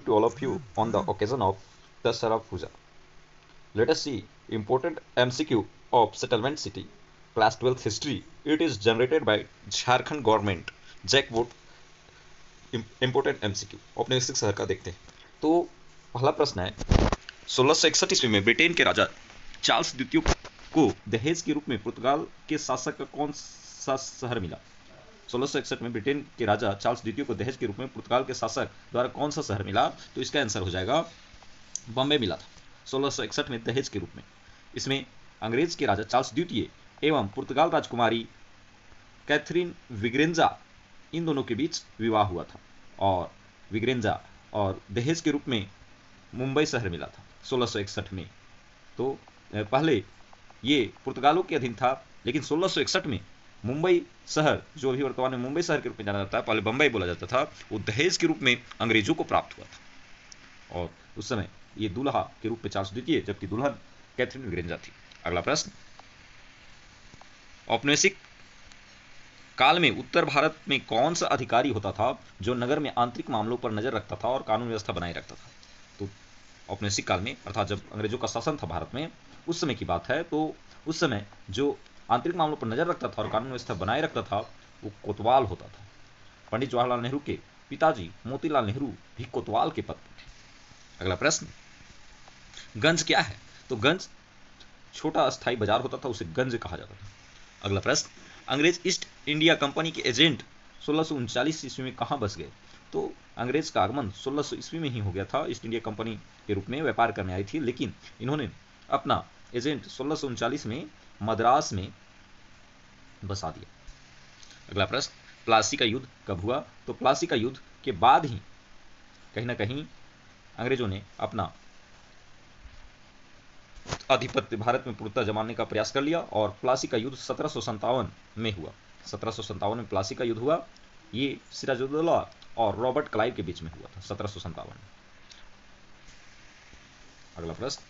to all of you on the occasion of Dasara Puja. Let us see important MCQ of Settlement City. Class 12th History. It is generated by Jharkhand government. Jackboard important MCQ. औपनिवेशिक शहर का देखते हैं। तो पहला प्रश्न है 1661 ईस्वी में ब्रिटेन के राजा चार्ल्स द्वितीय को दहेज के रूप में पुर्तगाल के शासक का कौन सा शहर मिला? 1661 में ब्रिटेन के राजा चार्ल्स द्वितीय को दहेज के रूप में पुर्तगाल के शासक द्वारा कौन सा शहर मिला? तो इसका आंसर हो जाएगा बॉम्बे मिला था 1661 में दहेज के रूप में। इसमें अंग्रेज के राजा चार्ल्स द्वितीय एवं पुर्तगाल राजकुमारी कैथरीन विग्रेंजा इन दोनों के बीच विवाह हुआ था और विग्रेंजा और दहेज के रूप में मुंबई शहर मिला था 1661 में। तो पहले ये पुर्तगालों के अधीन था, लेकिन 1661 में मुंबई शहर, जो अभी वर्तमान में मुंबई शहर के रूप में जाना जाता है, पहले बंबई बोला जाता था, वो दहेज के रूप में अंग्रेजों को प्राप्त हुआ था और उस समय ये दूल्हा के रूप में चार्ल्स द्वितीय, जबकि दुल्हन कैथरीन विग्रेंजा थी। अगला प्रश्न, औपनिवेशिक काल में उत्तर भारत में कौन सा अधिकारी होता था जो नगर में आंतरिक मामलों पर नजर रखता था और कानून व्यवस्था बनाए रखता था? तो औपनिवेशिक काल में, अर्थात जब अंग्रेजों का शासन था भारत में, उस समय की बात है, तो उस समय जो आंतरिक मामलों पर नजर रखता था और कानून व्यवस्था बनाए रखता था वो कोतवाल होता था। पंडित जवाहरलाल नेहरू के पिताजी मोतीलाल नेहरू भी कोतवाल के पद पर थे। अगला प्रश्न, गंज क्या है? तो गंज छोटा अस्थायी बाजार होता था, उसे गंज कहा जाता था। अगला प्रश्न, अंग्रेज ईस्ट इंडिया कंपनी के एजेंट 1639 ईस्वी में कहां बस गए? तो अंग्रेज का आगमन 1600 ईस्वी में ही हो गया था। ईस्ट इंडिया कंपनी के रूप में व्यापार करने आई थी, लेकिन इन्होंने अपना एजेंट 1639 में मद्रास में बसा दिया। अगला प्रश्न, प्लासी का युद्ध कब हुआ? तो प्लासी का युद्ध के बाद ही कहीं ना कहीं अंग्रेजों ने अपना आधिपत्य भारत में पूर्णतः जमाने का प्रयास कर लिया और प्लासी का युद्ध 1757 में हुआ। 1757 में प्लासी का युद्ध हुआ। ये सिराजुद्दौला और रॉबर्ट क्लाइव के बीच में हुआ था 1757 में। अगला प्रश्न,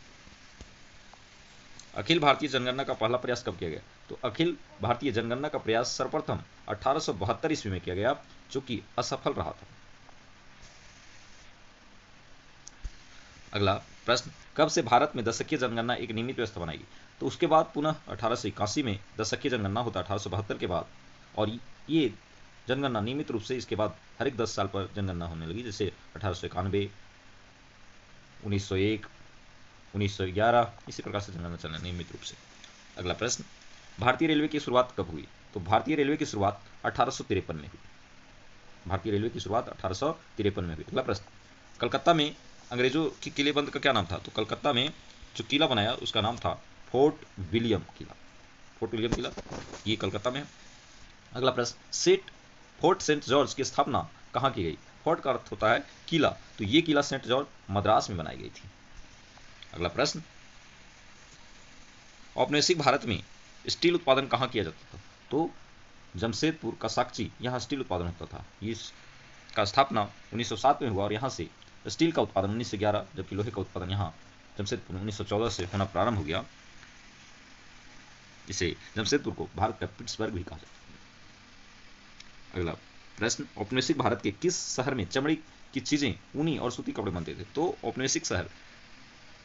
अखिल भारतीय जनगणना का पहला प्रयास कब किया गया? तो अखिल भारतीय जनगणना का प्रयास सर्वप्रथम 1872 ईस्वी में किया गया, जो कि असफल रहा था। अगला प्रश्न, कब से भारत में दशकीय जनगणना एक नियमित व्यवस्था बनाई? तो उसके बाद पुनः 1881 में दशकीय जनगणना होता 1872 के बाद, और ये जनगणना नियमित रूप से इसके बाद हर एक 10 साल पर जनगणना होने लगी, जैसे 1891, 1901, 1911, इसी प्रकार से जनगणना चलना नियमित रूप से। अगला प्रश्न, भारतीय रेलवे की शुरुआत कब हुई? तो भारतीय रेलवे की शुरुआत 1853 में हुई। भारतीय रेलवे की शुरुआत 1853 में हुई। अगला प्रश्न, कलकत्ता में अंग्रेजों की किलेबंद का क्या नाम था? तो कलकत्ता में जो किला बनाया उसका नाम था फोर्ट विलियम किला। फोर्ट विलियम किला ये कलकत्ता में है। अगला प्रश्न, फोर्ट सेंट जॉर्ज की स्थापना कहाँ की गई? फोर्ट का अर्थ होता है किला, तो ये किला सेंट जॉर्ज मद्रास में बनाई गई थी। अगला प्रश्न, औपनिवेशिक भारत में स्टील उत्पादन कहाँ किया जाता था? तो जमशेदपुर का साक्ची, यहाँ स्टील उत्पादन होता था। इसका स्थापना 1907 में हुआ और यहाँ से स्टील का उत्पादन 1911, जबकि लोहे का उत्पादन यहाँ जमशेदपुर में 1914 से होना प्रारंभ हो गया। इसे जमशेदपुर को भारत का पिट्सबर्ग भी कहा जाता है। अगला प्रश्न, औपनिवेशिक भारत के किस शहर में चमड़ी की चीजें, ऊनी और सूती कपड़े बनते थे? तो औपनिवेशिक शहर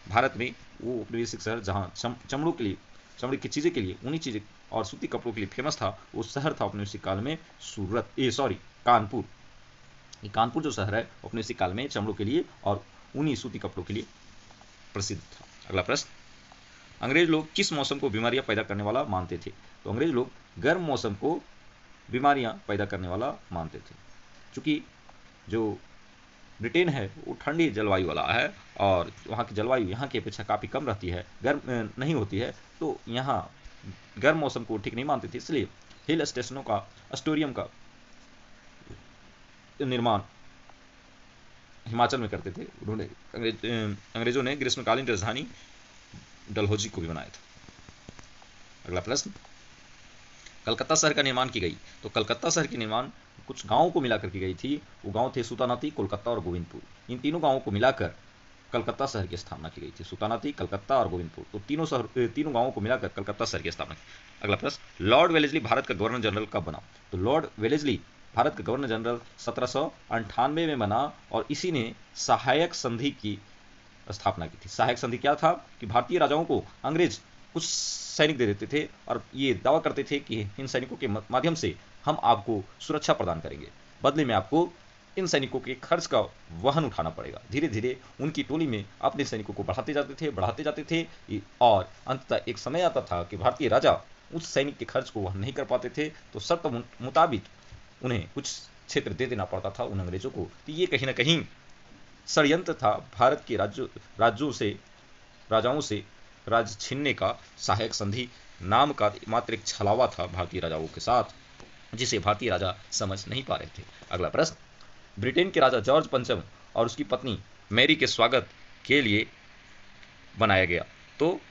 भारत में वो औपनिवेशिक शहर जहाँ चमड़ों के लिए, चमड़ी की चीजें के लिए, ऊनी चीजें और सूती कपड़ों के लिए फेमस था, वो शहर था औपनिवेशिक काल में कानपुर। कानपुर जो शहर है औपनिवेशिक काल में चमड़ों के लिए और ऊनी सूती कपड़ों के लिए प्रसिद्ध था। अगला प्रश्न, अंग्रेज लोग किस मौसम को बीमारियां पैदा करने वाला मानते थे? तो अंग्रेज लोग गर्म मौसम को बीमारियां पैदा करने वाला मानते थे। चूंकि जो ब्रिटेन है वो ठंडी जलवायु वाला है और वहाँ की जलवायु यहाँ की अपेक्षा काफ़ी कम रहती है, गर्म नहीं होती है, तो यहाँ गर्म मौसम को ठीक नहीं मानते थे। इसलिए हिल स्टेशनों का, एस्टोरियम का निर्माण हिमाचल में करते थे। उन्होंने अंग्रेजों ने ग्रीष्मकालीन राजधानी डलहौजी को भी बनाया था। अगला प्रश्न, कलकत्ता शहर का निर्माण की गई? तो कलकत्ता शहर के निर्माण कुछ गांवों को मिलाकर की गई थी। वो गांव थे सुतानाती, कोलकाता और गोविंदपुर। इन तीनों गांवों को मिलाकर कलकत्ता शहर की स्थापना की गई थी। सुतानाती, कलकत्ता और गोविंदपुर, तो तीनों गांवों को मिलाकर कलकत्ता शहर की स्थापना की। अगला प्रश्न, लॉर्ड वेलेस्ली भारत का गवर्नर जनरल कब बना? तो लॉर्ड वेलेस्ली भारत का गवर्नर जनरल 1798 में बना और इसी ने सहायक संधि की स्थापना की थी। सहायक संधि क्या था कि भारतीय राजाओं को अंग्रेज कुछ सैनिक दे देते थे और ये दावा करते थे कि इन सैनिकों के माध्यम से हम आपको सुरक्षा प्रदान करेंगे, बदले में आपको इन सैनिकों के खर्च का वहन उठाना पड़ेगा। धीरे धीरे उनकी टोली में अपने सैनिकों को बढ़ाते जाते थे और अंततः एक समय आता था कि भारतीय राजा उस सैनिक के खर्च को वहन नहीं कर पाते थे तो शर्त मुताबिक उन्हें कुछ क्षेत्र दे देना पड़ता था उन अंग्रेजों को। तो ये कहीं ना कहीं षड्यंत्र था भारत के राजाओं से राज्य छीनने का। सहायक संधि नाम का मात्र एक छलावा था भारतीय राजाओं के साथ, जिसे भारतीय राजा समझ नहीं पा रहे थे। अगला प्रश्न, ब्रिटेन के राजा जॉर्ज पंचम और उसकी पत्नी मैरी के स्वागत के लिए बनाया गया। तो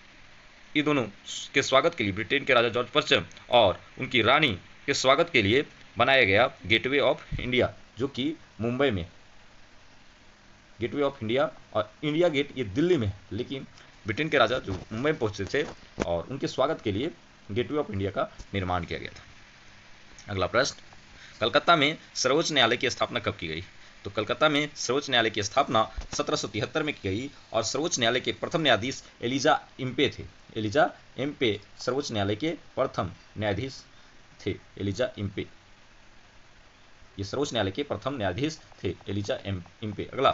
ये दोनों के स्वागत के लिए ब्रिटेन के राजा जॉर्ज पंचम और उनकी रानी के स्वागत के लिए बनाया गया गेटवे ऑफ इंडिया, जो कि मुंबई में। गेटवे ऑफ इंडिया और इंडिया गेट ये दिल्ली में, लेकिन ब्रिटेन के राजा जो मुंबई में पहुंचे थे और उनके स्वागत के लिए गेटवे ऑफ इंडिया का निर्माण किया गया था। अगला प्रश्न, कलकत्ता में सर्वोच्च न्यायालय की स्थापना कब की गई? तो कलकत्ता में सर्वोच्च न्यायालय की स्थापना 1773 में की गई और सर्वोच्च न्यायालय के प्रथम न्यायाधीश एलिजा इम्पे थे। एलिजा इम्पे सर्वोच्च न्यायालय के प्रथम न्यायाधीश थे। एलिजा इम्पे ये सर्वोच्च न्यायालय के प्रथम न्यायाधीश थे, एलिजा इम्पे। अगला,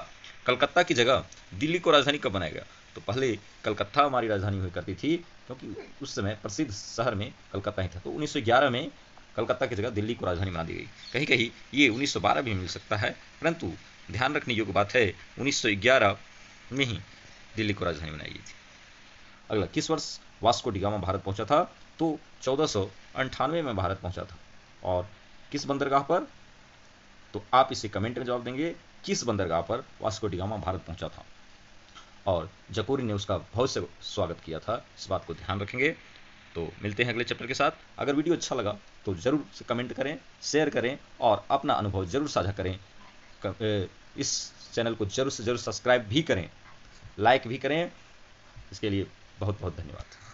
कलकत्ता की जगह दिल्ली को राजधानी कब बनाया गया? तो पहले कलकत्ता हमारी राजधानी हुई करती थी, क्योंकि उस समय प्रसिद्ध शहर में कलकत्ता ही था। तो 1911 में कलकत्ता की जगह दिल्ली को राजधानी बना दी गई। कहीं कहीं ये 1912 भी मिल सकता है, परंतु ध्यान रखने योग्य बात है 1911 में ही दिल्ली को राजधानी बनाई गई थी। अगला, किस वर्ष वास्को डी गामा भारत पहुंचा था? तो 1498 में भारत पहुंचा था। और किस बंदरगाह पर? तो आप इसे कमेंट में जवाब देंगे, किस बंदरगाह पर वास्को डी गामा भारत पहुंचा था। और जकोरी ने उसका बहुत से स्वागत किया था, इस बात को ध्यान रखेंगे। तो मिलते हैं अगले चैप्टर के साथ। अगर वीडियो अच्छा लगा तो जरूर से कमेंट करें, शेयर करें और अपना अनुभव जरूर साझा करें। इस चैनल को जरूर से जरूर सब्सक्राइब भी करें, लाइक भी करें। इसके लिए बहुत बहुत धन्यवाद।